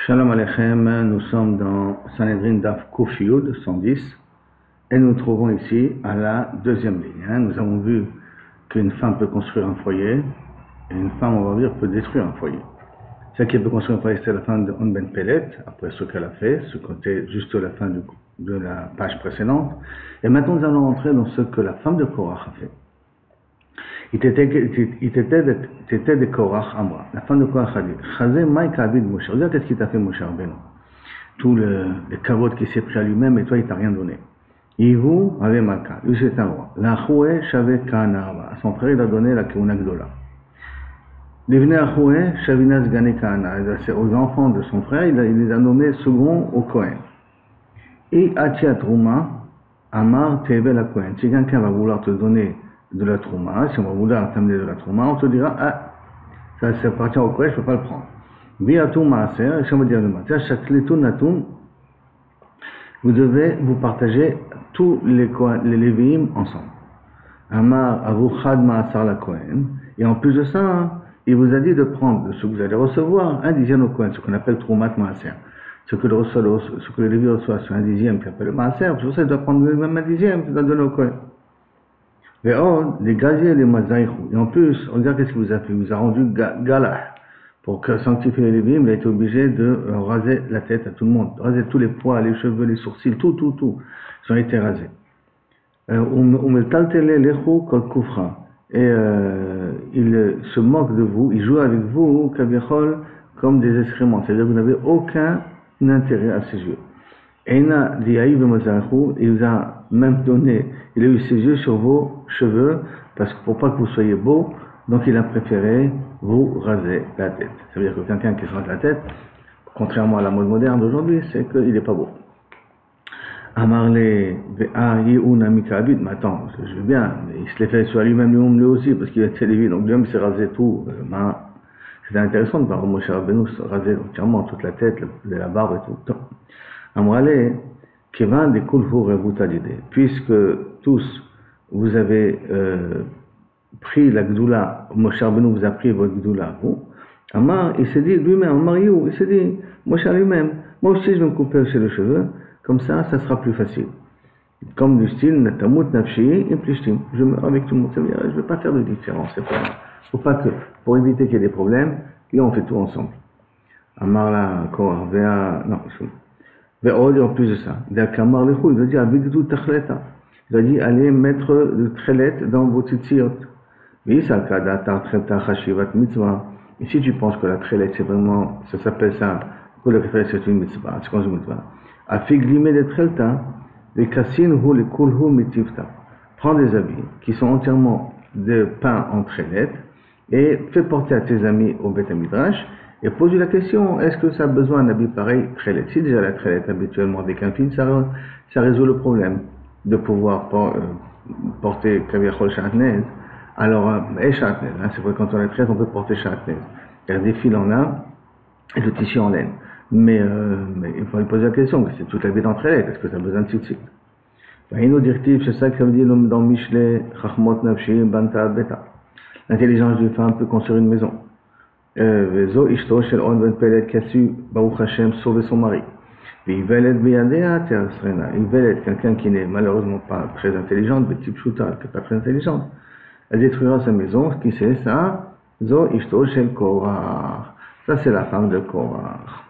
Shalom Aleichem, nous sommes dans Sanhedrin Daf Kuf Yud 110 et nous trouvons ici à la deuxième ligne. Nous avons vu qu'une femme peut construire un foyer et une femme, on va dire, peut détruire un foyer. Celle qui peut construire un foyer, c'est la femme de On Ben Pelet, après ce qu'elle a fait, ce côté juste à la fin de la page précédente. Et maintenant, nous allons entrer dans ce que la femme de Korach a fait. Il était de Korach Amra. La femme de Korach a dit Chazé Maïka Abid Moshe. Regarde qu'est-ce qu'il t'a fait Moshe Rabbeinu. Tout le kavod qu'il s'est pris à lui-même et toi il t'a rien donné. Ihu avait Malka. Lui c'est un roi. La Choué Shavet Kahana. À son frère il a donné la Keuna Gdola. Livne Choué Shavinaz Gane Kahana. Aux enfants de son frère il les a nommés second au Kohen. Et Atiat Rouma Amar Teve la Kohen. Si quelqu'un va vouloir te donner de la trouma, si on va vouloir t'amener de la trouma, on te dira, ah, ça appartient au Kohen, je ne peux pas le prendre. Biatou maaser, et si on va dire de maaser, chaque letou natoum, vous devez vous partager tous les lévi'im ensemble. Amar avou chad maasar la Kohen, et en plus de ça, il vous a dit de prendre ce que vous allez recevoir, un dixième au Kohen, ce qu'on appelle troumat maaser. Ce que le lévi reçoit sur un dixième, qui s'appelle le maaser, pour ça, il doit prendre même un dixième, il doit donner au Kohen. Les gaziers les mazaïchou. Et en plus, on dirait qu'est-ce qu'il vous a fait? Il vous a rendu galah. Pour sanctifier les lévi'im, il a été obligé de raser la tête à tout le monde. Raser tous les poils, les cheveux, les sourcils, tout. Ils ont été rasés. Et il se moque de vous, il joue avec vous, kavichol, comme des excréments. C'est-à-dire que vous n'avez aucun intérêt à ses yeux. Eina diaïv mazaïchou, il vous a même donné, il a eu ses yeux sur vos cheveux, parce que pour pas que vous soyez beau, donc il a préféré vous raser la tête. Ça veut dire que quelqu'un qui se rase la tête, contrairement à la mode moderne d'aujourd'hui, c'est qu'il n'est pas beau. Amarle ve'ayi'una mikabid, mais attends, je veux bien, mais il se l'est fait sur lui-même lui aussi, parce qu'il a été lévi, donc lui-même il s'est rasé tout. C'était intéressant de voir Moshe Rabbeinu se raser entièrement toute la tête, la barbe et tout. Amarle Kevan de Kulhu Revutadide, puisque tous vous avez pris la Gdoula, Moshe Rabbeinu vous a pris votre Gdoula, vous, Amar, il s'est dit lui-même, Amariou, il s'est dit, Moshe lui-même, moi aussi je vais me couper aussi les cheveux, comme ça sera plus facile. Comme du style, Natamut Nafshi, Implishtim, je meurs avec tout le monde, ça veut dire, je ne vais pas faire de différence, c'est pas, faut pas que, pour éviter qu'il y ait des problèmes, et on fait tout ensemble. Amar la Korah, non, mais en plus de ça, il a dit il a dit allez mettre de trélette dans vos tzitzit. Mais ça ici tu penses que la trélette c'est vraiment, ça s'appelle ça, que la trélette c'est une mitzvah, c'est quoi une mitzvah? A fait glimmer des trelta, les kassin ou les kulhu mitivta. Prends des habits qui sont entièrement de pain en trélette et fais porter à tes amis au Beth Midrash. Et pose la question, est-ce que ça a besoin d'un habit pareil, trélette? Si déjà la trélette habituellement avec un fil, ça résout le problème de pouvoir porter kaviachol shatnez. Alors, shatnez, c'est vrai quand on est trélette, on peut porter shatnez. Il y a des fils en lin et le tissu en laine. Mais il faut lui poser la question, c'est toute la vie en trélette, est-ce que ça a besoin de tzitzit? Il nous directive, c'est ça que ça veut dire dans Mishle, Chachmot Nafshi, Banta Beta. L'intelligence d'une femme peut construire une maison. Vezo Ishto Shel On Ben Pelet qui a su, Baruch Hashem, sauver son mari. Ivelet Beyadea Terasrena. Ivelet, quelqu'un qui n'est malheureusement pas très intelligente, Betip Shuta, qui n'est pas très intelligente. Elle détruira sa maison, ce qui c'est ça? Zo Ishto Shel Korach. Ça c'est la femme de Korach.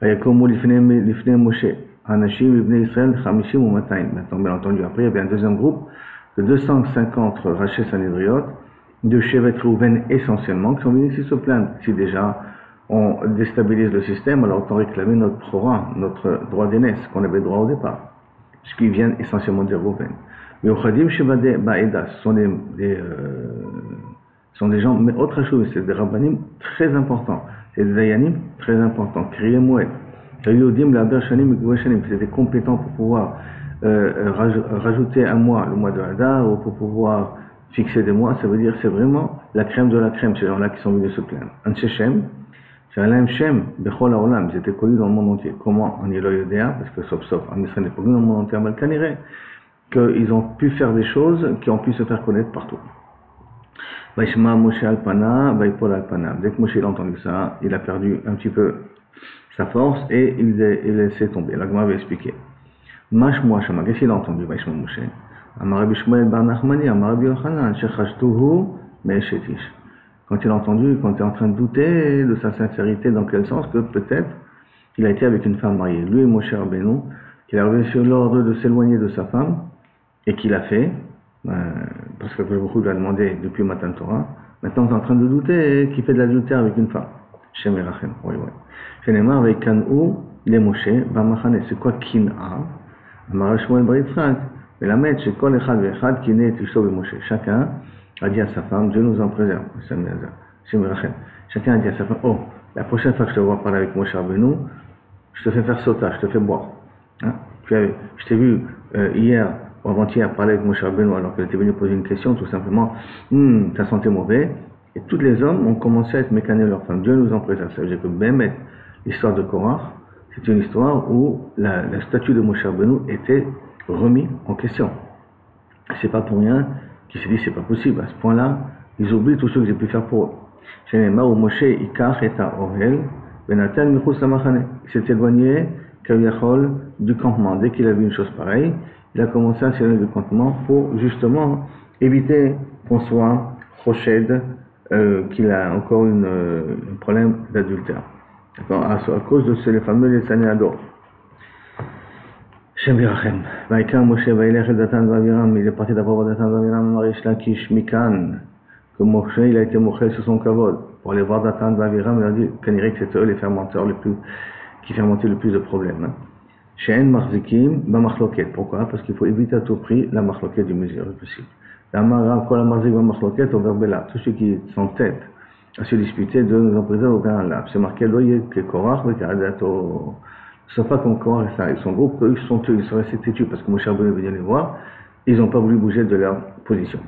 Vayakomu Lifne Moshe. Anashim Ibn Israël, Chamishim ou Mataim. Maintenant, bien entendu, après il y avait un deuxième groupe de 250 Raché Sanhedriot, de Shevet Rouven essentiellement, qui sont venus ici se plaindre. Si déjà on déstabilise le système, alors autant réclamer notre prora, notre droit d'aînesse, qu'on avait droit au départ, ce qui vient essentiellement de Rouven. Mais au Khadim Shevade Baeda, ce sont des gens, mais autre chose, c'est des rabbanim très importants, c'est des dayanim très importants, Kriye Moued, Yodim Laber Shanim et Gouachanim, c'était compétent pour pouvoir rajouter un mois, le mois de Hadar, ou pour pouvoir fixer des mois, ça veut dire c'est vraiment la crème de la crème, ces gens-là qui sont venus se plaindre. Anshechem, c'est Alaim Shem, Bechol Haolam, ils étaient connus dans le monde entier. Comment en Yélo-Yodéa, parce que sauf, en Israël n'est pas connu dans le monde entier, mais Kaniré, qu'ils ont pu faire des choses qui ont pu se faire connaître partout. Vaishma Moshe Alpana, Vaipol Alpana. Dès que Moshe a entendu ça, il a perdu un petit peu sa force et il laissait tomber. La Gemara avait expliqué. Mashmoa Shama, qu'est-ce qu'il a entendu? Vaishma Moshe. Amarabi Shmuel bar Nachmani, Amarabi Yochanan, Shechashtuhu, Me'eshetish. Quand il a entendu, quand il est en train de douter de sa sincérité, dans quel sens que peut-être il a été avec une femme mariée. Lui et Moshe Rabbeinu, qu'il a reçu l'ordre de s'éloigner de sa femme, et qu'il a fait, parce que beaucoup lui a demandé depuis Matan Torah, maintenant il est en train de douter qu'il fait de l'adultère avec une femme. Shem Erachem, oui. Shenemar avec Kan'u, les Moshe, Bamachane, c'est quoi Kin'a? Amar Shmuel bar Yitzchak, mais la mettre, c'est Kol Echad Ve'echad, Kin'e Tisho Moshe. Chacun a dit à sa femme, Dieu nous en préserve, Shem Erachem. Chacun a dit à sa femme, oh, la prochaine fois que je te vois parler avec Moshe Rabbeinu, je te fais faire sautage, je te fais boire. Hein? Je t'ai vu hier ou avant-hier parler avec Moshe Rabbeinu alors qu'elle était venue poser une question, tout simplement, ta santé mauvaise. Et tous les hommes ont commencé à être mécanés leur femme. Dieu nous en préserve. Ça veut dire que Bémet, l'histoire de Korach, c'est une histoire où la statue de Moshe Rabbeinu était remise en question. C'est pas pour rien qu'ils se disent c'est pas possible. À ce point-là, ils oublient tout ce que j'ai pu faire pour eux. Shenema ou Moshe Ikach et Ohel, Benatan Michus Lamachane. Il s'est éloigné Kaviyachol du campement. Dès qu'il a vu une chose pareille, il a commencé à s'éloigner du campement pour justement éviter qu'on soit Roched, qu'il a encore un problème d'adultère. D'accord, à cause de les fameux Netzanéador. Shem Birachem. Vaïka Moshe Vaïlech Datan Vaviram, il est parti d'abord Datan Vaviram, Marish Lakish Mikan, que Moshe il a été moché sur son kavod. Pour aller voir Datan Vaviram, il a dit qu'on dirait que c'était eux les fermenteurs qui fermentaient le plus de problèmes. She'en Marzikim, Bamachloket. Pourquoi? Parce qu'il faut éviter à tout prix la machloket du miséreux possible. La Mara, quoi la Marzik Bamachloket, au verbe là. Tous ceux qui s'entêtent à se disputer de nous en préserver au Gan là. C'est marqué, loyer que Korach, mais Kadato. Ce ne sont pas comme Korach et ça. Ils sont gros, eux, ils sont restés têtus parce que Moshe Rabbeinu venait les voir. Ils n'ont pas voulu bouger de leur position.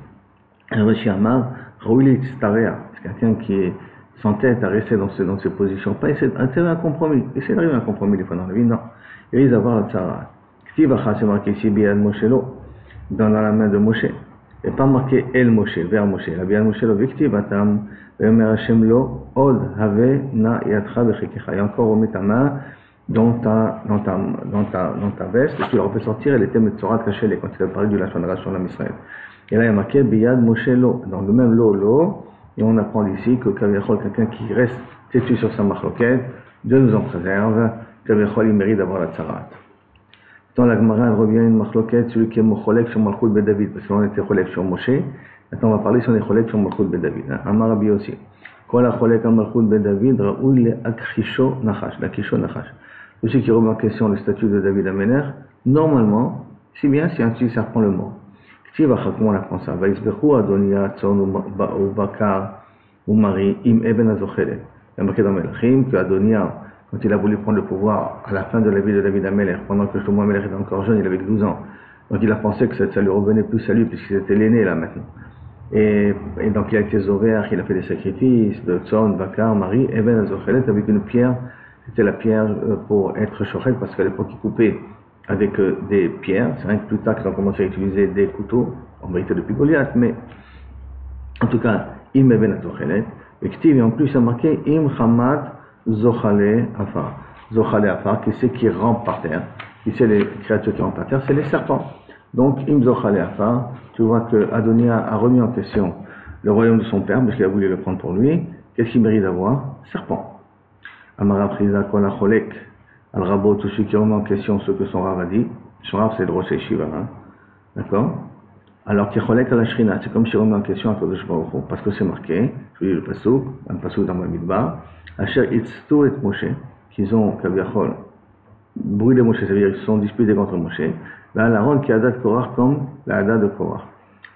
Alors, Shiamar, Raoulit Starea, c'est quelqu'un qui s'entête à rester dans ces positions. Pas essayer d'arriver à un compromis. Essayer d'arriver à un compromis des fois dans la vie, non. Il risque d'avoir la tsara. Ktivacha, c'est marqué ici, Biad Moshe Lo, dans la main de Moshe. Et pas marqué El Moshe, vers Moshe. La Biad Moshe Lo, Viktivatam, Vemer Hashem Lo, Od Have Na Yatra Bechekecha. Et encore, remets ta main dans ta veste, et tu leur fais sortir, elle était Metzorat Kachele, quand il a parlé du Lachon Hara sur la Israël. Et là, il y a marqué Biad Moshe Lo, dans le même Lo, et on apprend ici que Kaviyachol, quelqu'un qui reste têtu sur sa machloket, Dieu nous en préserve, Kaviyachol, il mérite d'avoir la tzarat. Dans la Gemara, elle revient une machloket, celui qui est Mocholek sur Malchut Ben David, parce qu'on était Cholek sur Moshe, maintenant on va parler si on est Cholek sur Malchut Ben David. Amar Rabbi aussi. Kol ha-Cholek al Malchut Ben David, Raoul le Akhisho Nachash, l'Akhisho Nachash. Celui qui remet en question le statut de David Amener, normalement, si bien si un petit serpent le mord. Comment on apprend ça? Vaïsbechu Adonia Tzon ou Bakar ou Marie im Eben Azochelet. Il y a marqué dans Melachim que Adonia, quand il a voulu prendre le pouvoir à la fin de la vie de David Ameler, pendant que Shlomo Ameler était encore jeune, il avait 12 ans. Donc il a pensé que ça lui revenait plus à lui puisqu'il était l'aîné là maintenant. Et donc il a été zoréach, il a fait des sacrifices de Tzon, Bakar, Marie, Eben Azochelet avec une pierre. C'était la pierre pour être shochet parce qu'à l'époque il coupait avec des pierres. C'est rien que plus tard qu'ils ont commencé à utiliser des couteaux, en vérité depuis Goliath, mais en tout cas, im eben azochelet, et en plus il a marqué im chamad zochale afar. Zochale afar, qui c'est qui rampe par terre. Qui c'est les créatures qui rampent par terre? C'est les serpents. Donc im zochale afar, tu vois que Adonia a remis en question le royaume de son père, parce qu'il a voulu le prendre pour lui. Qu'est-ce qu'il mérite d'avoir? Serpent. Amara prisa kol ha-cholek. Al-Rabo, tous ceux qui remettent en question ce que son Rav a dit. Son Rav, c'est le Rosh Yeshiva, hein? D'accord? Alors, Kecholek al-Ashrina, c'est comme si on remet en question à Kodesh Baruch Hu, parce que c'est marqué, je lis le Passouk, un Passouk dans ma Midbar, Asher Itztu et Moshe, qu'ils ont, Kaviachol, brûlé Moshe, ça veut dire qu'ils se sont disputés contre Moshe, ben, Aaron qui a Adat Korach comme la Adat de Korach.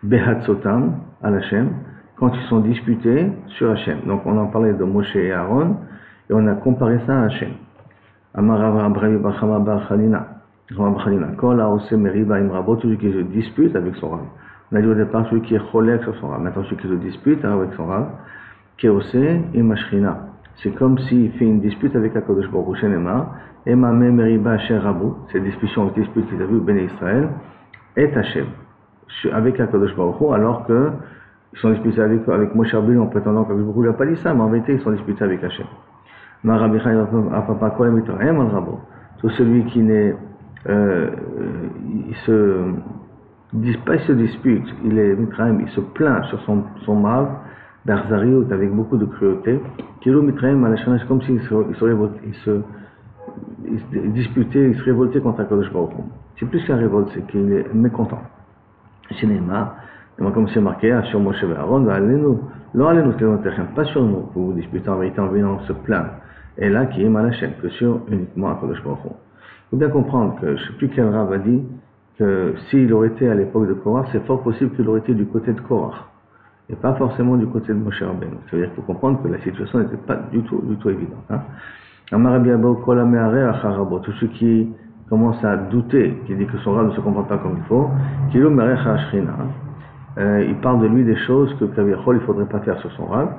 Behatzotam, al Hashem, quand ils sont disputés sur Hashem. Donc, on en parlait de Moshe et Aaron, et on a comparé ça à Hashem. Amarav Abrahi Bachama Bachalina. Quand là, on se mériba imrabo, celui qui se dispute avec son Rav. On a dit au départ celui qui est cholek sur son Rav. Maintenant, celui qui se dispute avec son Rav, qui est aussi imashrina. C'est comme s'il fait une dispute avec Akadosh Baruch Hu Shenema, et ma meriba Asher Rabu, cette discussion, cette dispute qu'il a vu Ben Israël, est Hashem. Avec Akadosh Baruch Hu, alors que ils sont disputés avec Moshe Rabbeinu en prétendant qu'Akadosh Baruch Hu lui a pas dit ça, mais en vérité, ils sont disputés avec Hashem. Tout celui qui n'est, il se dispute, il est mitraim, il se plaint sur son mal, d'Arzariot avec beaucoup de cruauté, Kilo mitraim à c'est comme s'il se disputait, il se révoltait contre Akadosh Baruch Hu. C'est plus qu'un révolte, c'est qu'il est mécontent. Cinéma, comme c'est marqué sur Moshe et Aaron, pas sur nous, pour vous disputer en vérité en venant se plaindre. Et là, qui est Malachem, que sur uniquement Akadosh Baruch Hu. Il faut bien comprendre que je ne sais plus quel Rav a dit que s'il aurait été à l'époque de Korach, c'est fort possible qu'il aurait été du côté de Korach, et pas forcément du côté de Moshe Rabbeinu. C'est-à-dire qu'il faut comprendre que la situation n'était pas du tout évidente. Tous ceux qui commencent à douter, qui dit que son Rav ne se comporte pas comme il faut, il parle de lui des choses que Kaviachol il ne faudrait pas faire sur son Rav.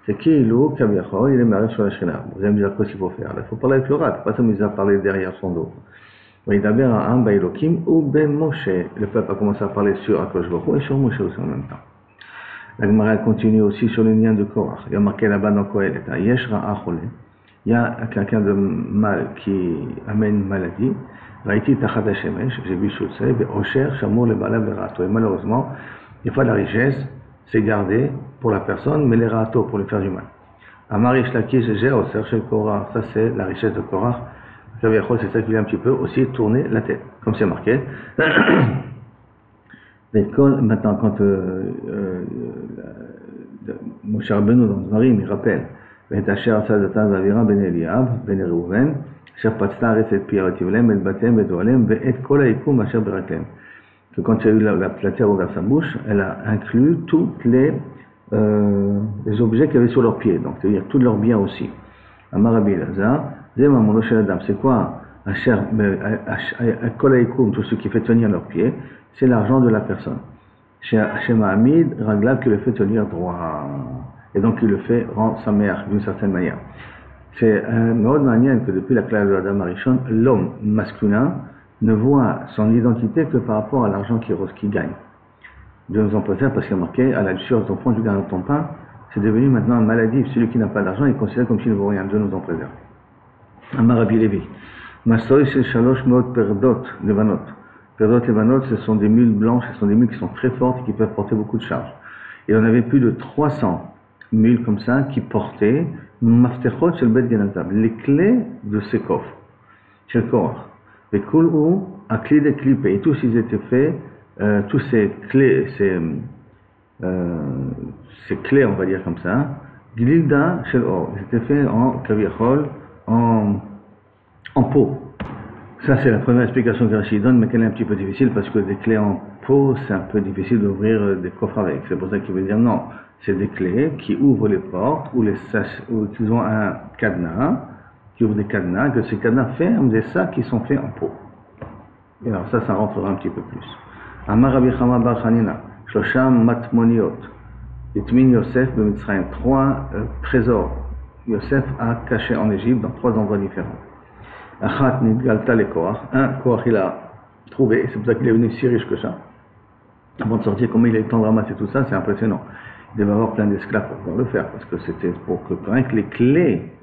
C'est Kilo, Kaviachol, il est marié sur la Shrina. Vous allez me dire quoi qu'il faut faire. Il faut parler avec le Rav, pas s'amuser à parler derrière son dos. Le peuple a commencé à parler sur Akadosh Baruch Hu et sur Moshe aussi en même temps. La Gemara continue aussi sur le lien de Korach. Il y a marqué là-bas dans Kohelet, Yesh Ra'a Choleh. Il y a quelqu'un de mal qui amène une maladie. Raïti Tachat HaShemesh, j'ai vu sous le soleil, Osher Shamour le Balav le Ra'ato. Et malheureusement, des fois la richesse, c'est gardé pour la personne, mais les Ra'ato pour lui faire du mal. Amari Shlakish, j'ai Osher Shel Korach. Ça c'est la richesse de Korach. C'est ça qui vient un petit peu aussi tourner la tête, comme c'est marqué. Maintenant, quand Moshe Rabbeinu dans Dvarim, il rappelle, que quand il y a eu la terre ouverte sa bouche, elle a inclus tous les objets qu'il y avait sur leurs pieds, donc c'est-à-dire tous leurs biens aussi. Amarabi Lazar, c'est quoi tout ce qui fait tenir leurs pieds, c'est l'argent de la personne. Chez Mahamid, Raglav qui le fait tenir droit. Et donc il le fait rendre sa mère d'une certaine manière. C'est une autre manière que depuis la classe de Adam Arishon, l'homme masculin ne voit son identité que par rapport à l'argent qu'il gagne. Dieu nous en préserve parce qu'il y a marqué à la lueur de ton front, tu gardes ton pain. C'est devenu maintenant une maladie. Celui qui n'a pas d'argent, il considère comme s'il ne vaut rien. Dieu nous en préserve. Amar Rabbi Levi. Masoi shel shalosh meot perdot levanot. Perdot levanot, ce sont des mules blanches, ce sont des mules qui sont très fortes et qui peuvent porter beaucoup de charges. Il en avait plus de 300 mules comme ça qui portaient maftechot shel bet genazav, les clés de ces coffres. Shel korach. Et kul ou akli de clipé. Et tous ils étaient faits, tous ces clés, ces clés, on va dire comme ça, Gilda shel or, c'était fait en kaviachol, en peau. Ça, c'est la première explication que Rachid donne, mais qu'elle est un petit peu difficile parce que des clés en peau, c'est un peu difficile d'ouvrir des coffres avec. C'est pour ça qu'il veut dire non, c'est des clés qui ouvrent les portes ou qui ont un cadenas, qui ouvrent des cadenas, que ces cadenas ferment des sacs qui sont faits en peau. Et alors ça rentrera un petit peu plus. Amar Rabbi Chama bar Chanina, Shlosham matmoniot. Itmin Yosef b'Mitzrayim, 3 trésors. Yosef a caché en Égypte dans 3 endroits différents. Achat nidgalta le Korach. Un, Korach il a trouvé, et c'est pour ça qu'il est venu si riche que ça. Avant de sortir, comment il a eu le temps de ramasser tout ça, c'est impressionnant. Il devait avoir plein d'esclaves pour pouvoir le faire, parce que c'était pour que rien que les clés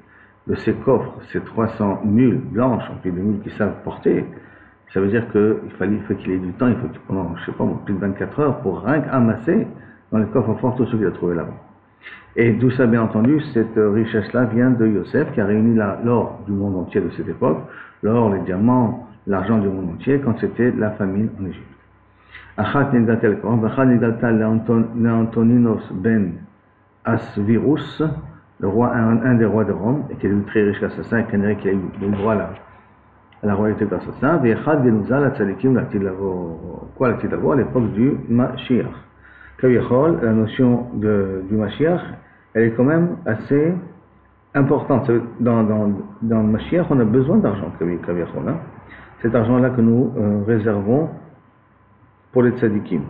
de ces coffres, ces 300 mules blanches, en plus des mules qui savent porter, ça veut dire qu'il faut qu'il ait du temps, il faut qu'il pendant, je sais pas, plus de 24 heures pour rien qu'amasser dans les coffres forts tout ce qu'il a trouvé là-bas. Et d'où ça, bien entendu, cette richesse-là vient de Yosef, qui a réuni l'or du monde entier de cette époque, l'or, les diamants, l'argent du monde entier, quand c'était la famine en Égypte. Achat nidgatel koran, v'achat nidgatel leantoninos ben Asvirus, le roi, un des rois de Rome, et qui est devenu très riche l'assassin, et qui a eu le droit à la royauté grâce à ça, v'echad v'nuzal la tzadikim quoi la tzadavo à l'époque du Mashiach. Kaviachol, la notion du Mashiach, elle est quand même assez importante. Dans le Mashiach, on a besoin d'argent, Kaviachol. Hein. Cet argent-là que nous réservons pour les tzadikim.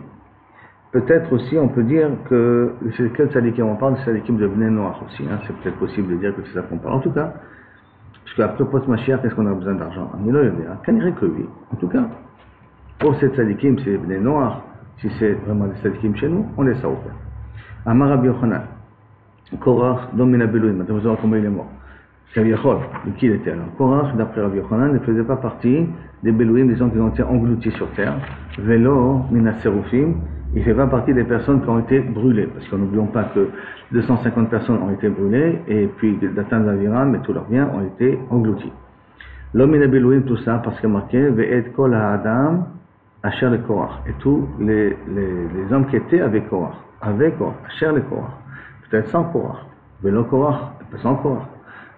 Peut-être aussi, on peut dire que c'est quel tzadikim on parle, des tzadikim de Bnei Noach aussi. Hein. C'est peut-être possible de dire que c'est ça qu'on parle. En tout cas, parce qu'après post-Mashiach, est-ce qu'on a besoin d'argent? Amilo Yodéa, Kanire que oui. En tout cas, pour ces tzadikim, c'est Bnei Noach. Si c'est vraiment des tzadikim chez nous, on laisse ça ouvert. Amar Rabbi Yochanan, Korach, Domina Belouim, maintenant vous allez voir comment il est mort. Kaviachol, de qui il était alors? Korach, d'après Rabbi Yochanan, ne faisait pas partie des Bélouim, des gens qui ont été engloutis sur terre. Vélo, Minaserufim, il ne fait pas partie des personnes qui ont été brûlées. Parce que n'oublions pas que 250 personnes ont été brûlées, et puis Datan Aviram et tous leurs biens ont été engloutis. L'homme et les Bélouim, tout ça, parce qu'il y a marqué, Ve'et kol ha'adam asher le Korach. Et tous les hommes qui étaient avec Korach, asher le Korach. Peut-être sans Korach. Vélo Korach, sans Korach.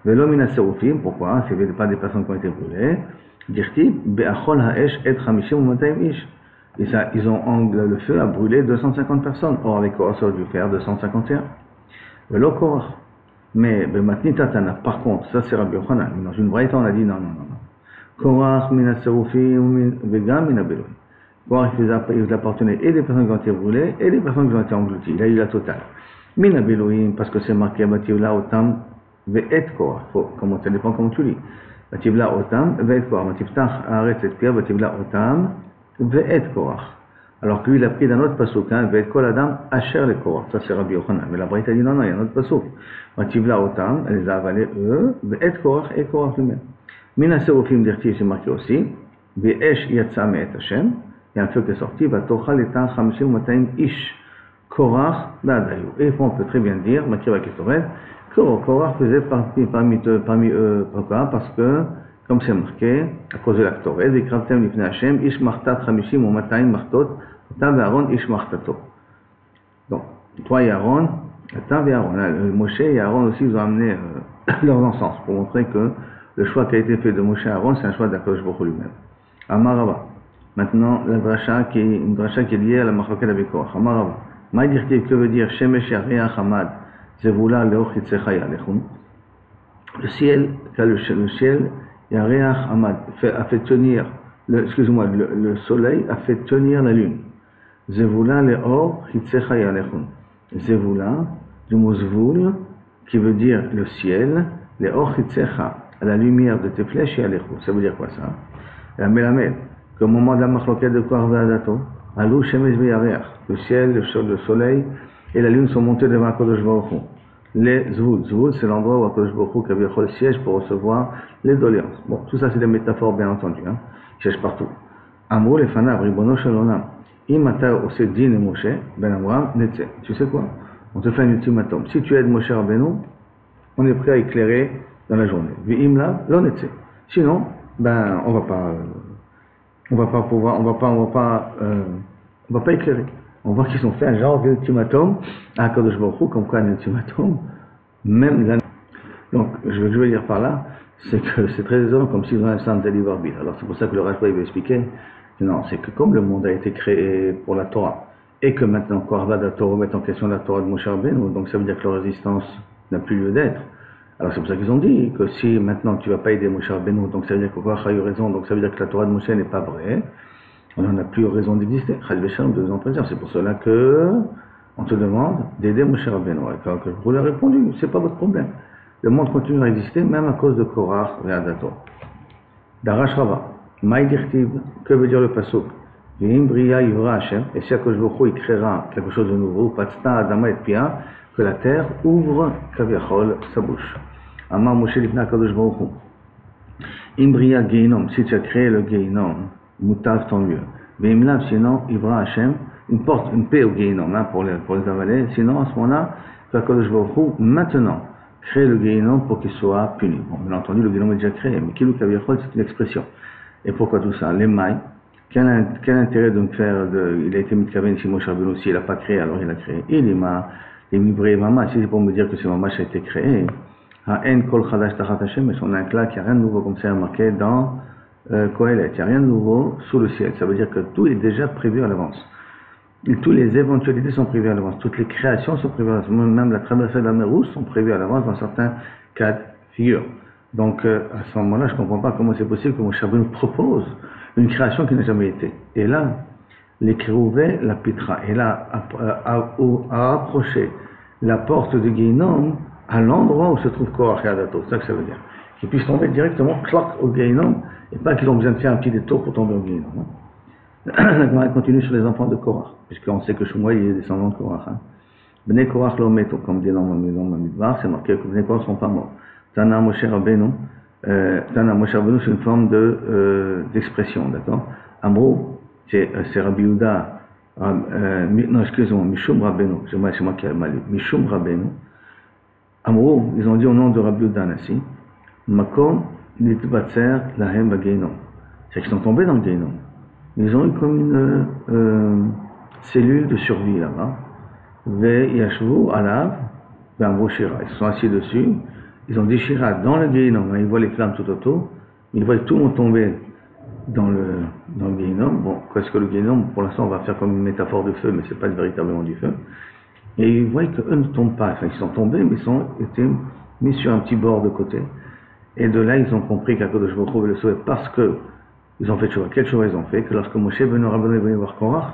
Vélo Minaserufim, pourquoi? Ce n'était pas des personnes qui ont été brûlées. Dirti, Be'achol ha'esh et chamishim ou matayim ish. Et ça, le feu a brûlé 250 personnes. Or, avec Korach, ça aurait dû faire 251. Vélo Korach. Mais, Matni Tatana, par contre, ça c'est Rabbi Yochanan. Dans une braïta, on a dit non. Korach Minaserufim, Vegam Minabeloim. Korach, il appartenait et des personnes qui ont été brûlées et des personnes qui ont été englouties. Il a eu la totale. Minabeloim, parce que c'est marqué Bativla Otam, Ve'et Korach. Ça dépend comment tu lis. Bativla Otam, Ve'et Korach. Batiftach, arrête cette pierre, Bativla Otam, Ve'et Korach. Alors que lui, il a pris d'un autre pasouk, Ve'et Kol Adam, Asher le Korach. Ça c'est Rabbi Yochanan. Mais la braïta dit non, il y a un autre pasouk. Bativla Otam, elle les a avalés eux, Ve'et Korach et Korach lui-même. Minaserufim d'Irtiv, c'est marqué aussi, Ve'esh Yatsa Me'et Hashem. Il y a un feu qui est sorti, Vatochal Etan Chamishim Matayim Ish. Korach Ba'adayu. Et on peut très bien dire, Makiva Ketoret, que Korach faisait parmi eux. Pourquoi? Parce que, comme c'est marqué, à cause de la Ktoret, Vikravtem Lifnei Hashem, Ish Martat Chamishim ou Matayim Martot, Tav et Aaron Ish Martato. Donc, toi et Aaron, Tav et Aaron. Moshe et Aaron aussi, ils ont amené leurs encens pour montrer que le choix qui a été fait de Moshe et Aaron, c'est un choix d'Akadosh Baruch Hu lui-même. Amarava. Maintenant, une dracha qui est liée à la Machloket avec Korach. Amarava. Maïdirtiv, que veut dire Shemesh Yareach Hamad Zevula Leoch Yitzechai Alechum. Le ciel, Yareach Hamad, a fait tenir, le soleil a fait tenir la lune. Zevula Leoch Yitzechai Alechum. Zevula, du mot Zvul, qui veut dire le ciel, Leoch Yitzecha, à la lumière de tes flèches et Alechum. Ça veut dire quoi ça? La Melamed, qu'au moment de la Machloket de Korach Ve'adato, Alou Shemesh Ve'yareach, le ciel, le soleil et la lune sont montés devant Akadosh Baruch Hu. Les Zvul, c'est l'endroit où Akadosh Baruch Hu Kaviachol siège pour recevoir les doléances. Bon, tout ça c'est des métaphores bien entendu, il siège partout. Amrou les Fanav, Ribono Shel Olam, Imata Osedin et Moshe, Ben Amram, Netze. Tu sais quoi? On te fait un ultimatum. Si tu aides Moshe Rabbeinu, on est prêt à éclairer dans la journée. V'imla, lo Netze. Sinon, ben, on va pas éclairer. On voit qu'ils ont fait un genre d'ultimatum à Akadosh Baruch Hu, comme quoi un ultimatum, même là. Donc, je veux dire par là, c'est que c'est très étonnant, comme s'ils ont un centre de libre arbitre. Alors, c'est pour ça que le Rashba, il va expliquer, non, c'est que comme le monde a été créé pour la Torah, et que maintenant, Korach Ve'adato remet en question la Torah de Moshe Rabbeinu, donc ça veut dire que leur résistance n'a plus lieu d'être. Alors c'est pour ça qu'ils ont dit que si maintenant tu ne vas pas aider Moshe Rabbeinu, donc ça veut dire que Korach a eu raison, donc ça veut dire que la Torah de Moshe n'est pas vraie, on n'en a plus raison d'exister. C'est pour cela que on te demande d'aider Moshe Rabbeinu. Et que vous l'avez répondu, c'est pas votre problème. Le monde continue à exister même à cause de Korach Ve'adato. Darash Rava, Maïdirtiv, que veut dire le pasuk? V'im Bria Yivra Hashem, et si Akadosh Baruch Hu il créera quelque chose de nouveau, Patsta Adama et Pia, que la terre ouvre Kaviachol sa bouche. Amar Moshe Lifnei Akadosh Baruch Hu. Imbria Geinom, si tu as créé le Geinom, Moutav tant mieux. Mais Imlav, sinon, Ivra Hashem, une paix au Geinom, pour les avaler. Sinon, à ce moment-là, Akadosh Baruch Hu, maintenant, crée le Geinom pour qu'il soit puni. Bon, bien entendu, le Geinom est déjà créé, mais Kilou Kaviachol, c'est une expression. Et pourquoi tout ça? Les mailles. Quel intérêt de me faire il a été mis de Kaven si Moshe Rabbeinu aussi, il n'a pas créé, alors il a créé. Il est ma. Les mibrés mamash, si c'est pour me dire que ce mamash a été créé, ha'en kol chadash tachat Hashem, mais on a un clat qui n'a rien de nouveau, comme c'est marqué dans Kohelet, il n'y a rien de nouveau sous le ciel. Ça veut dire que tout est déjà prévu à l'avance. Et toutes les éventualités sont prévues à l'avance. Toutes les créations sont prévues à l'avance. Même la traversée de la mer Rouge sont prévues à l'avance dans certains cas de figure. Donc, à ce moment-là, je ne comprends pas comment c'est possible que Moshe Rabbeinu propose une création qui n'a jamais été. Et là, les Kérouvé, la Pitra, et là, a approché la porte de Geinom à l'endroit où se trouve Korach Ve'adato. C'est ça que ça veut dire. Qu'ils puissent tomber directement, clac, au Geinom, et pas qu'ils ont besoin de faire un petit détour pour tomber au Geinom. La Gemara continue sur les enfants de Korach, puisqu'on sait que Shmuel est descendant de Korach. Bnei Korach lo meto, comme dit dans Mamidbar, c'est marqué que Bnei Korach ne sont pas morts. Tana Moshe Rabbeinu, c'est une forme d'expression, d'accord? Amrou, c'est Rabbi Yehuda, non, excusez-moi, Mishum Rabbeinu, c'est moi qui ai mal lu, Mishum Rabbeinu. Amrou, ils ont dit au nom de Rabbi Yehuda Nassi, Makom Nitbatser Lahem Bageinom. C'est qu'ils sont tombés dans le Geinom. Ils ont eu comme une cellule de survie là-bas. Ve Yashvu Alav, Ve'amrou Shira. Ils se sont assis dessus. Ils ont dit Shira dans le Geinom. Ils voient les flammes tout autour. Ils voient tout le monde tomber dans le Geinom. Bon, qu'est-ce que le Geinom? Pour l'instant, on va faire comme une métaphore de feu, mais c'est pas véritablement du feu. Et ils voient qu'eux ne tombent pas. Enfin, ils sont tombés, mais ils ont été mis sur un petit bord de côté. Et de là, ils ont compris qu'Akadosh Baruch Hu le sauver parce que ils ont fait choix. Quel choix ils ont fait? Que lorsque Moshe Ben Rabbeinu est venu voir Korach,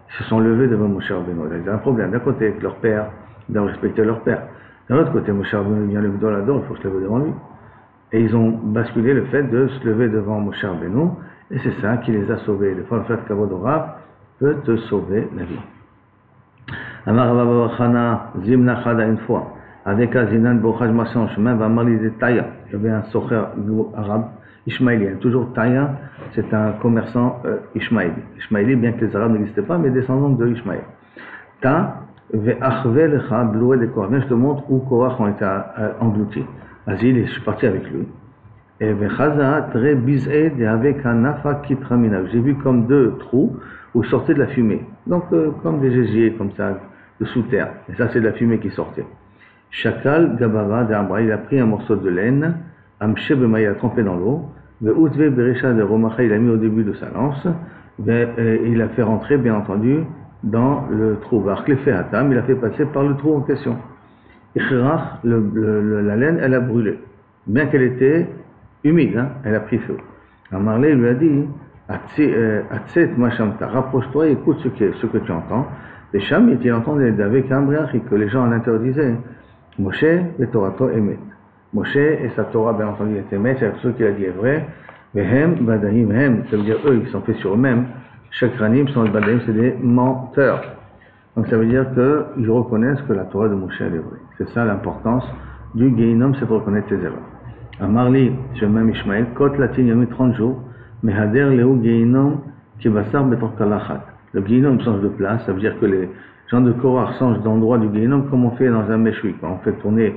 ils se sont levés devant Moshe Rabbeinu. Ils avaient un problème. D'un côté, avec leur père, ils doivent respecter leur père. D'un autre côté, Moshe Rabbeinu vient le dans la door, il faut se lever devant lui. Et ils ont basculé le fait de se lever devant Moshe Rabbeinu, et c'est ça qui les a sauvés. Des fois, le fait Kavod Orav peut te sauver la vie. Amar Rabba Bachana, Zimna Chada une fois, avec Azinan Bochaj Massan, chemin va Malisé Taya. Il y avait un socher arabe, Ishmaélien. Toujours Taya, c'est un commerçant Ishmaéli. Ishmaéli, bien que les Arabes n'existaient pas, mais descendants de Ishmaël. Ta, Ve'achve Lecha, Bloué de Korach. Je te montre où Korach ont été engloutis. Vas-y, je suis parti avec lui. Et Vechaza, Tre Biz'e, avec un Nafa Kitramina. J'ai vu comme deux trous où sortait de la fumée. Donc, comme des gésiers, comme ça, de sous terre. Et ça, c'est de la fumée qui sortait. Shakal Gabava de Ambra, il a pris un morceau de laine, Amche Bema, il a trempé dans l'eau, Ve'utve Berecha de Romacha, il a mis au début de sa lance, il a fait rentrer, bien entendu, dans le trou. Varklefe Hatam, il a fait passer par le trou en question. Ikhrach, la laine, elle a brûlé. Bien qu'elle était humide, hein, elle a pris feu. Amarlé lui a dit, Atset Machamta, rapproche-toi et écoute ce que tu entends. Les Cham, il entendait avec un briachi que les gens l'interdisaient. Moshe et Torato Emet. Moshe et sa Torah, bien entendu, est Emet, c'est ce qu'il a dit est vrai. Vehem, Badaim, Hem, ça veut dire eux, ils sont faits sur eux-mêmes. Chakranim, sont les Badaim, c'est des menteurs. Donc ça veut dire qu'ils reconnaissent que la Torah de Moshe elle est vraie. C'est ça l'importance du Geinom, c'est de reconnaître ses erreurs. À Marli, je même Ishmael, Kot Latin, il y a mis 30 jours, mais Hader Leu Geinom, Kibassar Betor Kalachat. Le Geinom change de place, ça veut dire que les gens de Korach changent d'endroit du Geinom comme on fait dans un méchoui. Quand on fait tourner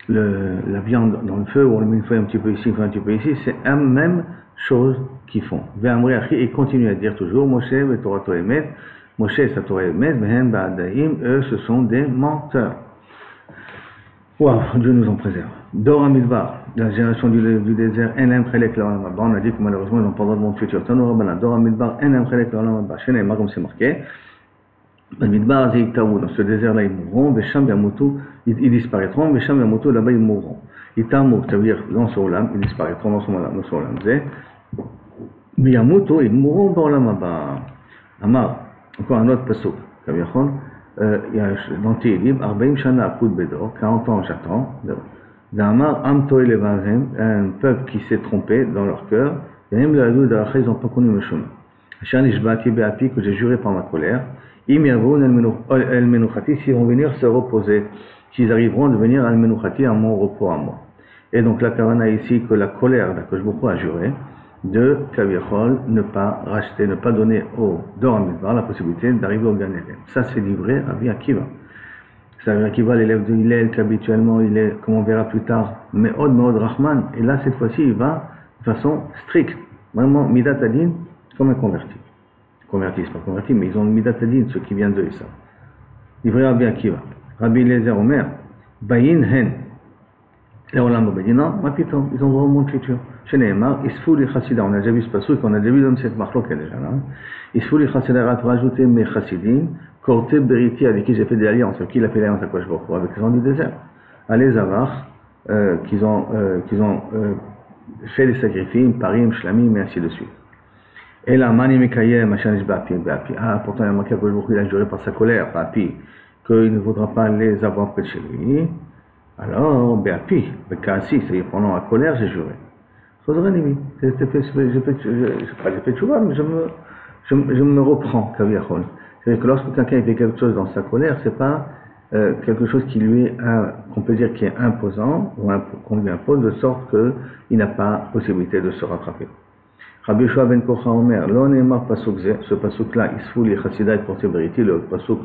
la viande dans le feu, ou on le met une fois un petit peu ici, une fois un petit peu ici, c'est la même chose qu'ils font. Et continue à dire toujours, Moshe et Torah Emet, Moshe et sa Torah Emet, Mehem Ba'adaim, eux ce sont des menteurs. Waouh, Dieu nous en préserve. Dora Midbar, la génération du désert, Enem Chelek L'Olam Haba. On a dit que malheureusement ils n'ont pas le droit de monde futur. Tano Rabbana, Dora Midbar, Enem Chelek L'Olam Haba. Chez Neymar, comme c'est marqué. Midbar, Zeiktaou, dans ce désert-là, ils mourront. Vesham Yamutu, ils disparaîtront. Vesham Yamutu, là-bas, ils mourront. Itamou, ça veut dire dans ce Olam, ils disparaîtront dans ce Olam. Miyamutu, ils mourront dans l'Olam Haba. Amar, encore un autre pasuk, Kaviachon. Il y a dans Tehillim, 40 Shana Akud Bedor, 40 ans j'attends. D'Amar Amtoy Levahem, un peuple qui s'est trompé dans leur cœur, et même le Hadou d'Aracha, ils n'ont pas connu le chemin. Shan Ishbati Be'api, que j'ai juré par ma colère, Im Yavoun El Menuchati, s'ils vont venir se reposer, s'ils arriveront à venir Al Menuchati à mon repos à moi. Et donc la Kavana ici, que la colère d'Akadosh Baruch Hu a juré, de Kaviachol, ne pas racheter, ne pas donner au Dor HaMidbar la possibilité d'arriver au Gan Eden. Ça c'est livré à Rabbi Akiva. C'est Rabbi Akiva, l'élève de Hillel, qu'habituellement il est, comme on verra plus tard, Me'od Rahman. Et là cette fois-ci il va de façon stricte, vraiment Midat Adin, comme un converti. Converti, c'est pas converti, mais ils ont le Midat Adin, ceux qui viennent de Issa. Livré à Rabbi Akiva. Rabbi Eliezer Omer, Bayin Hen. Et Olam Abba dit non, ma piton, ils ont droit au monde futur. Chez Neymar, Isfouli Chassida, on a déjà vu ce passage, qu'on a déjà vu dans cette marque déjà là. Isfouli Chassida, a rajouté mes Chassidim, Korte Beriti, avec qui j'ai fait des alliances, avec qui il a fait l'alliance à quoi je vois, avec les gens du désert. Allez Zavar, qu'ils ont fait des sacrifices, Parim, Shlamim, et ainsi de suite. Et là, Mani Mekayem, Machanish Bapi, pourtant il y a marqué à quoi il a juré par sa colère, Bapi, qu'il ne voudra pas les avoir près de chez lui. Alors, Béapi, Bekassi, c'est-à-dire pendant la colère, j'ai juré. J'ai fait tchouva, mais je me reprends, Kaviachol. C'est-à-dire que lorsque quelqu'un fait quelque chose dans sa colère, c'est pas quelque chose qui lui est, qu'on peut dire qui est imposant, ou qu'on lui impose, de sorte qu'il n'a pas possibilité de se rattraper. Rabbi Yoshua ben Kocha Omer, Lo ne'emar pasuk ze, ce pasuk-là, Isfou li chassidaï porté beriti, le pasuk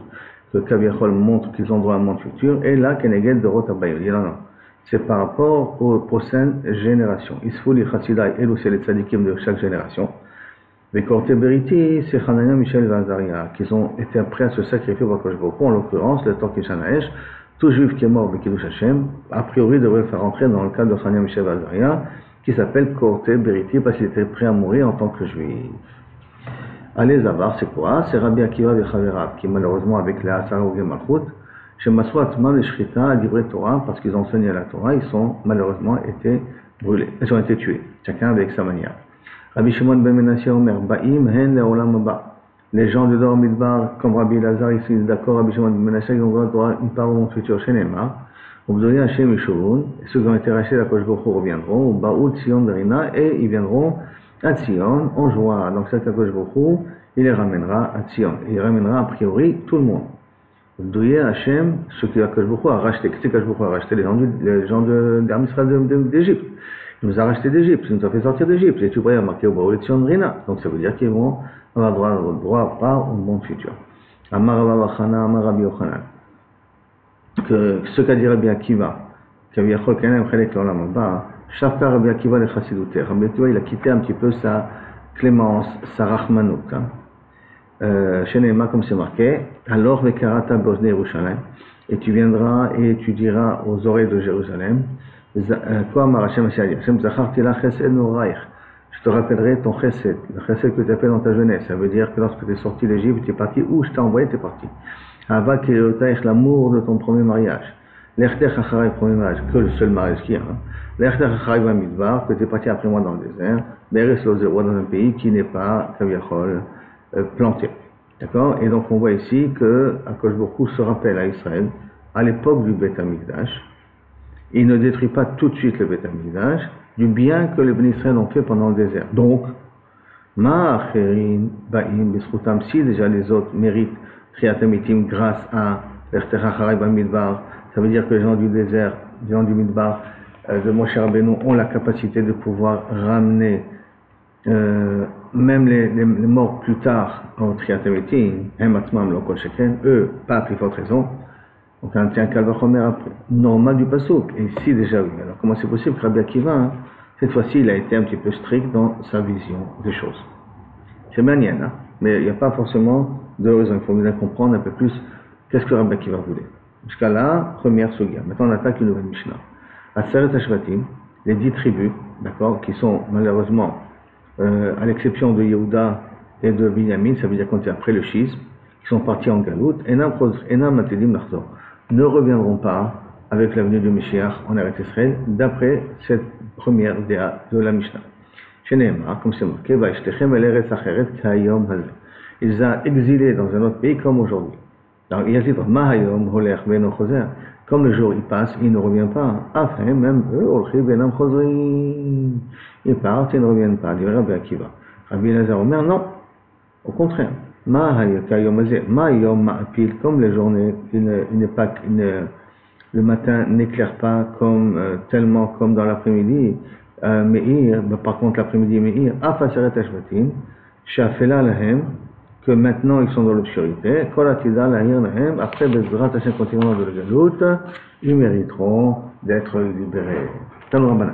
que Kaviachol montre qu'ils ont droit à un monde futur, et là, Keneged de Rot Abayot. Il dit non. C'est par rapport aux prochaines générations. Isfou li chassidaï, et c'est les tzadikim de chaque génération. Mais Korte Beriti, c'est Hanania, Michel et Azaria, qui ont été prêts à se sacrifier pour Kosh Boko, en l'occurrence, le Torkishan Haesh, tout juif qui est mort, Bekidush Hashem, a priori devrait le faire entrer dans le cadre de Hanania, Michel et Azaria, qui s'appelle Korte Beriti, parce qu'il était prêt à mourir en tant que juif. Allez, Zavar, c'est quoi? C'est Rabbi Akiva Vechaverab, qui malheureusement, avec les Asara ou Malchut, chez Maswa Atman et Shrita, à Divrei Torah, parce qu'ils enseignaient la Torah, ils sont malheureusement été brûlés, ils ont été tués, chacun avec sa manière. Rabbi Shimon ben Menashe Omer, Ba'im hen le'olam haba. Les gens de Dor Midbar, comme Rabbi Lazar, ils sont d'accord, Rabbi Shimon ben Menashe, ils ont droit à une part au monde futur chez Neymar. Obzoria Hashem Yeshuvun, ceux qui ont été rachetés, la Kosh Boko reviendront, Ba'ou Tzion Berina, et ils viendront à Tzion en joie. Donc cette Kosh Boko, il les ramènera à Tzion. Il ramènera a priori tout le monde. Obzoria Hashem, ceux que la Kosh Boko a racheté, qu'est-ce que Kosh Boko a racheté? Les gens d'Israël Il nous a racheté d'Égypte, il nous a fait sortir d'Égypte. Et tu pourrais marquer au Baoul Tzion Berina. Donc ça veut dire qu'ils vont avoir droit au monde futur. Amar Rabba Amar Rabbi Yochanan. Que ce qu'a dit Rabbi Akiva, Kaviachol Kanem Chelek L'Olam Haba, Shavka Rabbi Akiva le Chassidouté. Rabbi Akiva, il a quitté un petit peu sa clémence, sa rachmanout. Chez Neema, comme c'est marqué, alors Vekarata Bosne Yerushalayim, et tu viendras et tu diras aux oreilles de Jérusalem, quoi Marachem Hashem Zacharti la Chesed Noraich. Je te rappellerai ton chesed, le chesed que tu as fait dans ta jeunesse. Ça veut dire que lorsque tu es sorti d'Égypte, tu es parti où je t'ai envoyé, tu es parti. Ava Kiriotaich, l'amour de ton premier mariage. L'Echtech Acharay, premier mariage, que le seul mariage qu'il y a. L'Echtech Acharay va Midbar, que tu es parti après moi dans le désert. Beres Lozero, dans un pays qui n'est pas, Kaviachol, planté. D'accord? Et donc on voit ici que Akash Baruch se rappelle à Israël, à l'époque du Beth Amikdash, il ne détruit pas tout de suite le Beth Amikdash, du bien que les Bnei Israël ont fait pendant le désert. Donc, Ma'acherin Ba'im Bisrutam, si déjà les autres méritent Triatamitim grâce à l'Ertechacharei Bamidbar, ça veut dire que les gens du désert, les gens du Midbar, de Moshe Rabbeinu ont la capacité de pouvoir ramener même les morts plus tard au Triatamitim, eux, pas à plus forte raison. Donc on tient Kalvachomer normal du Pasuk. Et ici déjà, oui. Alors comment c'est possible que Rabbi Akiva, cette fois-ci, il a été un petit peu strict dans sa vision des choses. C'est manienne, hein? Mais il n'y a pas forcément de raison. Il faut bien comprendre un peu plus qu'est-ce que Rabbi Akiva voulait. Jusqu'à là, première sugia. Maintenant, on attaque une nouvelle Mishnah. Aseret Hashvatim, les 10 tribus, d'accord, qui sont malheureusement, à l'exception de Yehuda et de Binyamin, ça veut dire qu'on est après le schisme, qui sont partis en Galout, Enam Matedim Nachzor, ne reviendront pas avec l'avenue du Mashiach en Eretz Israël, d'après cette première déa de la Mishnah. Chez Nehemar, comme c'est marqué, Vaishtechem el Eretz Acheret Kayom Hazeh. Ils ont exilé dans un autre pays comme aujourd'hui. Donc il y a le titre Mahayom Holer Beno Choser. Comme le jour il passe, il ne revient pas. Enfin, même eux, Olchi Benam Chozrim. Ils partent et ne reviennent pas. Dit Rabbi Akiva. Rabbi Lazar Omer, non. Au contraire. Mahayom Hazeh. Mahayom Ma'apil. Comme les journées, le matin n'éclaire pas comme, tellement comme dans l'après-midi. Meir, par contre l'après-midi Meir, Afaseret Hashvatim, Shafela Lahem, que maintenant ils sont dans l'obscurité, Kolatida Lahir Lahem, après Bezrat Hashem continuant de la Galout, ils mériteront d'être libérés. Talou Rabbana.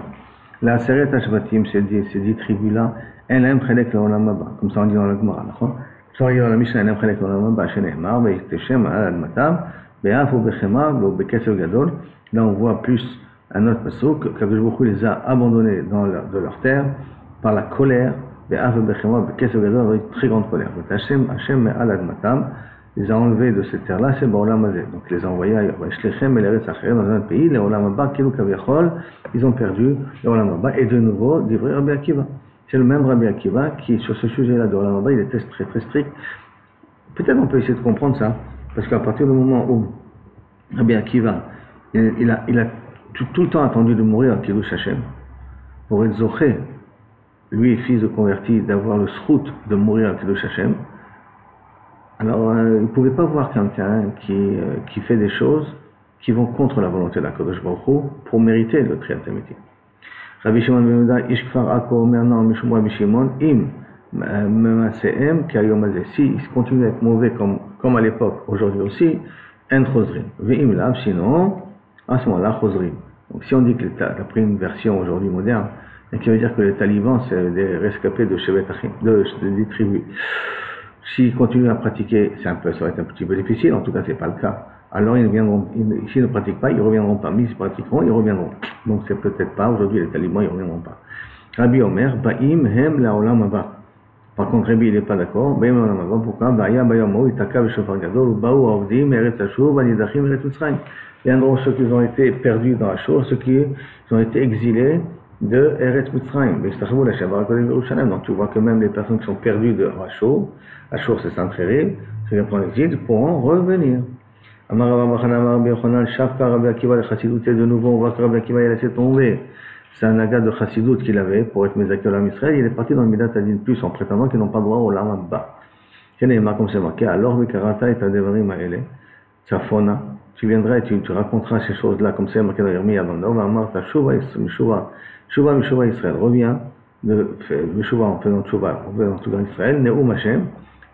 La Aseret Hashvatim, ces 10 tribus-là, elles aiment Chelek L'Olam Haba, comme ça on dit dans le Gemara, d'accord? Ça on dit dans la Mishnah, elles aiment Chelek L'Olam Haba, chez Nehemar, Ve'yikteshem Al Admatam, Be'af ou Bechema, Be'kesev Gadol. Là on voit plus un autre pasuk, qu'Akadosh Baruch Hu les a abandonnés de leur terre par la colère, avec une très grande colère. Hashem al admatam les a enlevés de cette terre-là, c'est Ba'olam Hazeh. Donc il les a envoyés ailleurs. Shlechem el Eretz Acherim, dans un autre pays, les Olam Haba, Kilu Kaviachol, ils ont perdu les Olam Haba. Et de nouveau, d'Ivry Rabbi Akiva. C'est le même Rabbi Akiva qui, sur ce sujet-là de Olam Haba, il était très très strict. Peut-être on peut essayer de comprendre ça, parce qu'à partir du moment où Rabbi Akiva, il a tout le temps attendu de mourir à Kiddush Hashem, pour être zoché, lui, fils de converti, d'avoir le srout de mourir à Kiddush Hashem, Alors, il ne pouvait pas voir quelqu'un qui fait des choses qui vont contre la volonté d'Akadosh Baruch Hu pour mériter le Triat Amiti. Rabbi Shimon ben Yehuda, Ish Kfar Ako Omer Non Mishum Rabbi Shimon, Im Memasehem Kayom Hazeh. S'ils continuent à être mauvais comme à l'époque, aujourd'hui aussi, En Chosrim. Ve'im Lav, sinon, à ce moment-là, Chosrim. Donc si on dit que d'après une version aujourd'hui moderne, qui veut dire que les talibans, c'est des rescapés de Shevet Achim, des tribus. S'ils continuent à pratiquer, ça va être un petit peu difficile, en tout cas c'est pas le cas. Alors ils viendront, s'ils ne pratiquent pas, ils ne reviendront pas. Mais s'ils pratiqueront, ils reviendront. Donc c'est peut-être pas, aujourd'hui les talibans, ils ne reviendront pas. Rabbi Omer, Ba'im hem la olam haba. Par contre, Rabbi, il n'est pas d'accord. Ba'im la olam haba, pourquoi? Ba'ya bayomo, itaka v'shofar gadol, ba'u avdim, eretz hashuv, anidachim, eretz Mitzrayim. Il viendront ceux qui ont été perdus dans la chose, ceux qui ont été exilés de Eretz Mitzrayim. Donc tu vois que même les personnes qui sont perdues de Hachor, Hachor c'est Sanchérib, c'est pour l'exil, pourront revenir. Amar Rabbi Yochanan, Amar Rabbi Yochanan, Shafka Rabbi Akiva, le Chassidut, et de nouveau on voit que Rabbi Akiva il a laissé tomber. C'est un naga de Chassidut qu'il avait pour être Mezaki Olam Israël. Il est parti dans le Midat Adin plus en prétendant qu'ils n'ont pas droit au Olam Abba. Comme c'est marqué, alors Mikarata et Tadevarim Aele, Tsafona. Tu viendras et tu raconteras ces choses-là, comme c'est marqué dans Yermia, dans le Nord, Amar Tashuva, Mishuva Israël, reviens de Mishuva en faisant Tshuva, en faisant tout dans Israël, Ne'um Hashem,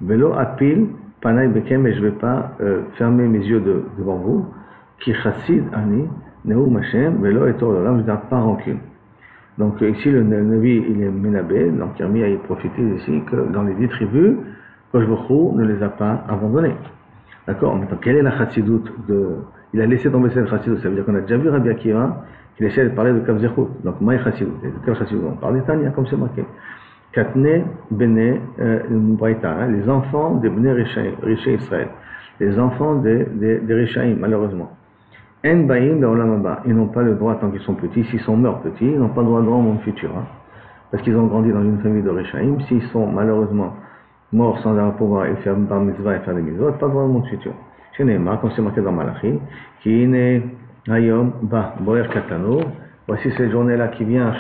Velo Apil, Panay Bekem, et je ne vais pas fermer mes yeux devant vous, Ki Chassid Ani, Ne'um Hashem, Velo Etor Olam, je n'ai pas rancune. Donc ici le Navi il est Menabé, donc Yermia il profite ici que dans les 10 tribus, Kosh Baruch Hu ne les a pas abandonnés. D'accord? Maintenant, quelle est la chassidut il a laissé tomber cette chassidut. Ça veut dire qu'on a déjà vu Rabbi Akiva qu'il essaie de parler de Kav Zechut. Donc, maï chassidut. De quelle chassidut? On parle d'Itania, comme c'est marqué. Katne bene Braïta, les enfants des bene Riché Israël. Les enfants des Rishaïm, malheureusement. En baïm d'Olam Haba. Ils n'ont pas le droit, tant qu'ils sont petits, s'ils sont morts petits, ils n'ont pas le droit au monde futur. Hein, parce qu'ils ont grandi dans une famille de Rishaïm. S'ils sont malheureusement mort sans avoir pouvoir et faire bar mitzvah et faire des mitzvot, pas droit au monde futur. Chez Neymar, comme c'est marqué dans Malachi, qui n'est hayom ba boer katano, voici cette journée-là qui vient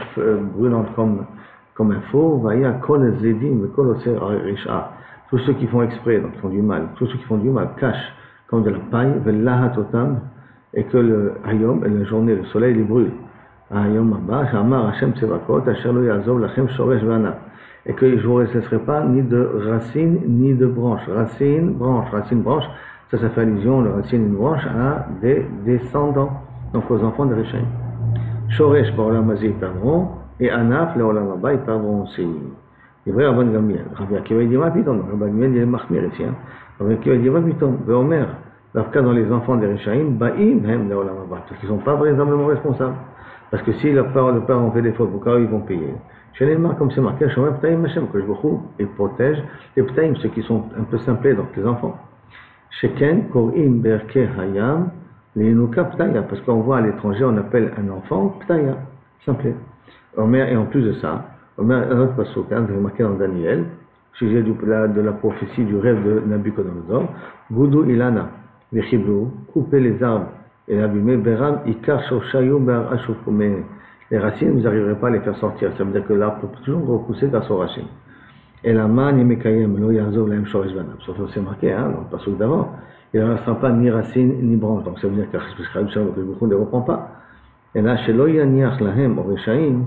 brûlante comme un feu, vaya kol zedim, kol oser risha. Tous ceux qui font exprès, donc qui font du mal, tous ceux qui font du mal cachent comme de la paille, velahat otam, et que le hayom, la journée, le soleil les brûle. Hayom ba, shamar Hashem tsevakot, asher lo yazov lachem shoresh v'anaf. Et que je ne vous laisserai pas ni de racines ni de branches. Racine, branche, ça fait allusion, le racine et une branche, à des descendants, donc aux enfants de Rishaïm. Shoresh, Ba'olam Hazeh, ils perdront, et Anaf, le Olam Haba, ils perdront aussi. C'est vrai, Rabban Gamliel. Rabbi Akiva, il dit, ma piton, Rabban Gamliel, il est Mahmir ici. Rabbi Akiva, il dit, ma piton, Veomer, l'Afka dans les enfants des Rishaïm, Ba'im, hem, le Olam Haba, parce qu'ils ne sont pas véritablement responsables. Parce que si leurs parents ont fait des fautes, pourquoi ils vont payer? Chez les marques, comme c'est marqué, Shomer Ptaïm Hashem, que je beaucoup, et protège les Ptaïm, ceux qui sont un peu simplés, donc les enfants. Sheken, Korim, Berke, Hayam, les Nuka Ptaïa, parce qu'on voit à l'étranger, on appelle un enfant Ptaïa, simplé. Et en plus de ça, Omer, un autre passage, c'est marqué dans Daniel, sujet de la prophétie du rêve de Nabucodonosor, Goudou Ilana, les Chiblou, couper les arbres et l'abîmer, Beram, Ikar, Shoshayou, Ber, Ashoukoumé. Les racines, vous n'arriverez pas à les faire sortir. Ça veut dire que l'arbre peut toujours repousser grâce aux racines. Et la main, Yemekayem, lo yazov laem shoresh vanab. Sauf que c'est marqué, hein, dans le passage d'avant. Il ne restera pas ni racine ni branche. Donc ça veut dire que le ne reprend pas. Et là, chez lo yaniach lahem, au Rishaïm,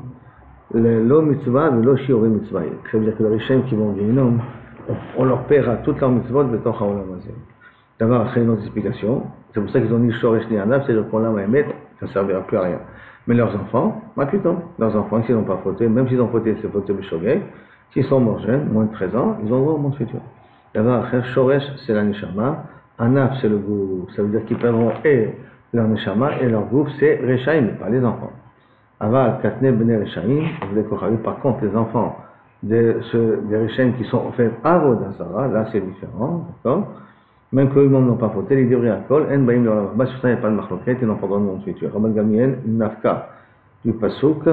lo mitzvah, lo shiori mitzvah. Ça veut dire que les Rishaïm qui vont au Guéhinom, on leur paiera toutes leurs mitzvot, betor haolam hazeh. D'abord, après une autre explication, c'est pour ça qu'ils ont ni shoresh ni anab, c'est-à-dire qu'on l'a émet, ça ne servira plus à rien. Mais leurs enfants, plutôt, leurs enfants, s'ils n'ont pas fauté, même s'ils ont fauté, c'est fauté Bishogeg, s'ils sont morts jeunes, moins de 13 ans, ils ont droit au monde futur. D'abord, Shoresh, c'est la Neshama, Anaf, c'est le goût, ça veut dire qu'ils perdront et leur Neshama, et leur groupe, c'est Rechaim, pas les enfants. Aval, Katne, Bene Rechaim, par contre, les enfants des Rechaim qui sont faits Avodazara, là c'est différent, d'accord? Même que eux-mêmes n'ont pas fauté, les débris à col, en baïm leur bas, sur ça il n'y a pas de marloquette, ils n'ont pas droit de monde futur. Rabban Gamliel, nafka du pasouk,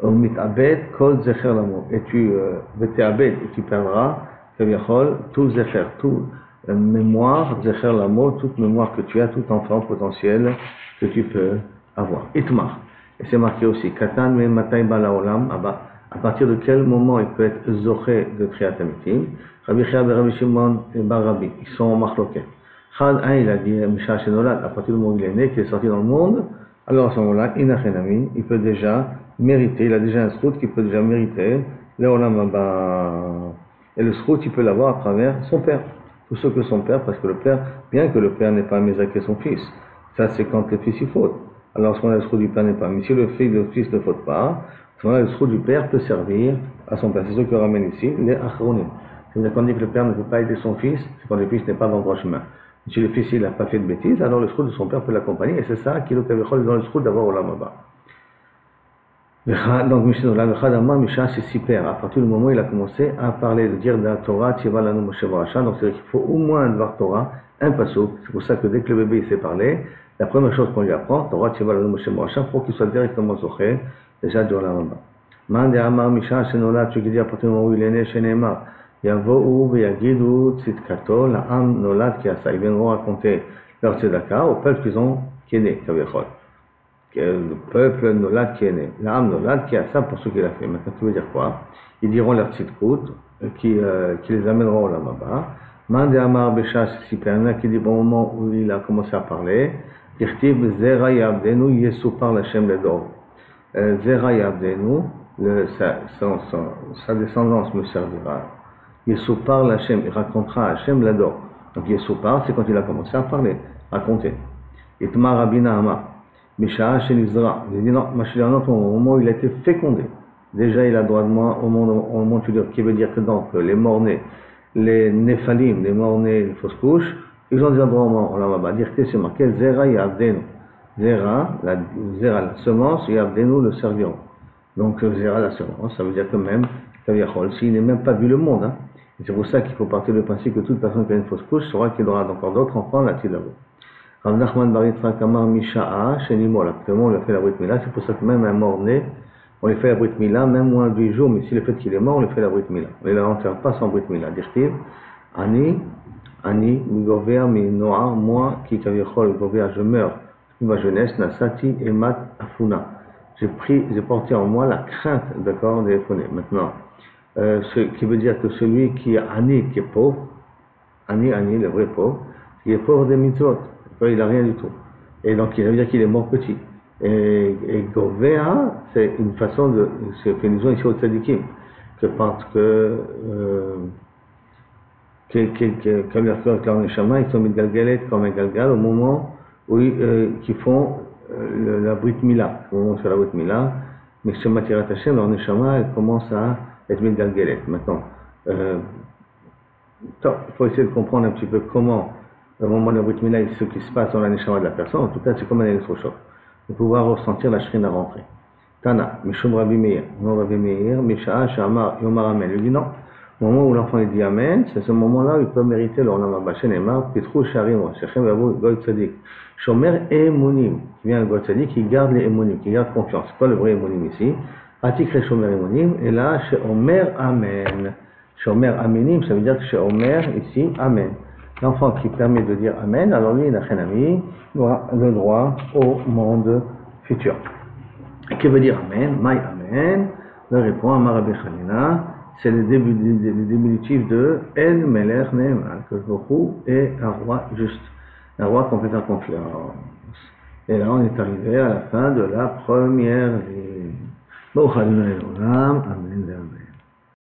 mitabed, kol zecher lamo, et tu veteabed, et tu perdras, kaviachol, tout zecher, tout mémoire, zecher lamo, toute mémoire que tu as, tout enfant potentiel que tu peux avoir. Itmar. Et c'est marqué aussi, katan me matay bala olam, abba. À partir de quel moment il peut être zoché de Triat Amitim? Rabbi Chia et Rabbi Shimon et Bar Rabbi, ils sont en marloquet. Chad un, il a dit, Misha Shenolad, à partir du moment où il est né, qu'il est sorti dans le monde, alors à ce moment-là, Inachenami, il peut déjà mériter, il a déjà un srout qui peut déjà mériter le Olam Haba. Et le srout, il peut l'avoir à travers son père. Tout ce que son père, parce que le père, bien que le père n'ait pas mésaqué son fils, ça c'est quand le fils il faute. Alors à ce moment-là, le srout du père n'est pas. Mais si le fils ne faute pas, à ce moment-là, le srout du père peut servir à son père. C'est ce que ramène ici les achronim. C'est-à-dire qu'on dit que le père ne peut pas aider son fils, c'est quand le fils n'est pas dans le droit chemin. Si le fils n'a pas fait de bêtises, alors le srout de son père peut l'accompagner, et c'est ça qui est le Kavechol dans le srout d'avoir Olam Haba. Donc, Misha, c'est si père. À partir du moment où il a commencé à parler, de dire la Torah, Tchiva Lanu Moshe Barasha, donc c'est-à-dire qu'il faut au moins un Dvar Torah, un passouk. C'est pour ça que dès que le bébé il sait parler, la première chose qu'on lui apprend, Torah, Tchiva Lanu Moshe Barasha, pour qu'il soit directement zoché, déjà du Olam Haba. Mande Amar Misha, Shenola, tu veux dire à partir du moment où il est né, Sheneema. Yavo'u ve'yagidu tzidkato la'am nolad ki asa. Ils viendront raconter leur tzedaka au peuple qui est né, Kavechol. Le peuple nolad qui est né. La'am nolad ki asa pour ce qu'il a fait. Maintenant, tu veux dire quoi? Ils diront leur tzidkut qui les amèneront au Olam Haba. Mande Amar Besha Sipena qui dit au moment où il a commencé à parler, Dirtiv Zera Yabdenu Yesupar Lachem Ledor. Zera Yabdenu, sa descendance me servira. Yesupar l'Hachem, il racontera à Hachem l'adore. Donc Yesupar, c'est quand il a commencé à parler, raconter. Itmar Rabina Amar, Misha Shenizra. Il dit non, au moment où il a été fécondé, déjà il a droit de moi au monde qui veut dire que donc les morts-nés, les Nephalim, les morts-nés, les fausses couches, ils ont déjà droit au monde. On va dire que c'est marqué Zera Yavdenu. Zera, la semence, Yavdenu le serviront. Donc Zera, la semence, ça veut dire que même, s'il n'est même pas vu le monde, hein. Et c'est pour ça qu'il faut partir du principe que toute personne qui a une fausse couche saura qu'il aura encore d'autres enfants là dessus là-bas. Rav Nachman bar Yitzchak Amar Misha'a Shenimo, actuellement on lui a fait la Brit Mila, c'est pour ça que même un mort-né, on lui fait la Brit Mila, même moins de 8 jours, mais si le fait qu'il est mort, on lui fait la Brit Mila. On ne l'enterre pas sans Brit Mila. Dirtiv, Ani, Migovea, Minoa, moi qui Kavichol, Govea, je meurs, ma jeunesse, Nasati, Emat, Afuna. J'ai porté en moi la crainte, d'accord, des phonèmes. Maintenant, ce qui veut dire que celui qui est Ani, qui est pauvre, Ani, le vrai pauvre, qui est pauvre des mitzvot, il n'a rien du tout. Et donc, il veut dire qu'il est mort petit. Et Govea, c'est une façon de, c'est une allusion ici au tzadikim, que parce que, comme la fleur avec la neshama, ils sont mis galgalet comme un galgal au moment où ils font la Brit Mila. Au moment où c'est la Brit Mila, mais chez Matirat Hashem, leur neshama, elle commence à être mise galgalet. Maintenant, il faut essayer de comprendre un petit peu comment, au moment de la Brit Mila, ce qui se passe dans la neshama de la personne. En tout cas, c'est comme un électrochoc. De pouvoir ressentir la shrina rentrer. Tana, Mishum Rabbi Meir, non Rabbi Meir, Misha'a Shamar Yomar Amen. Il dit non. Au moment où l'enfant dit Amen, c'est ce moment-là où il peut mériter le Olam Haba. Shenemar, Pitrou Sharim, Shechem Yavu Goy Tzadik. Shomer Emonim, qui vient le Goy Tzadik, qui garde les Emonim, qui garde confiance. C'est quoi le vrai Emonim ici? Atikre Shomer Emonim, et là, chez Omer Amen. Shomer Amenim, ça veut dire que chez Omer, ici, Amen. L'enfant qui permet de dire Amen, alors lui, il n'a rien à dire, il aura le droit au monde futur. Et que veut dire Amen? Maï Amen. Le répond à Rabbi Chanina, c'est le diminutif de El Melech Ne'eman, que Borou est un roi juste, un roi complète en confiance. Et là, on est arrivé à la fin de la première ligne. Amen.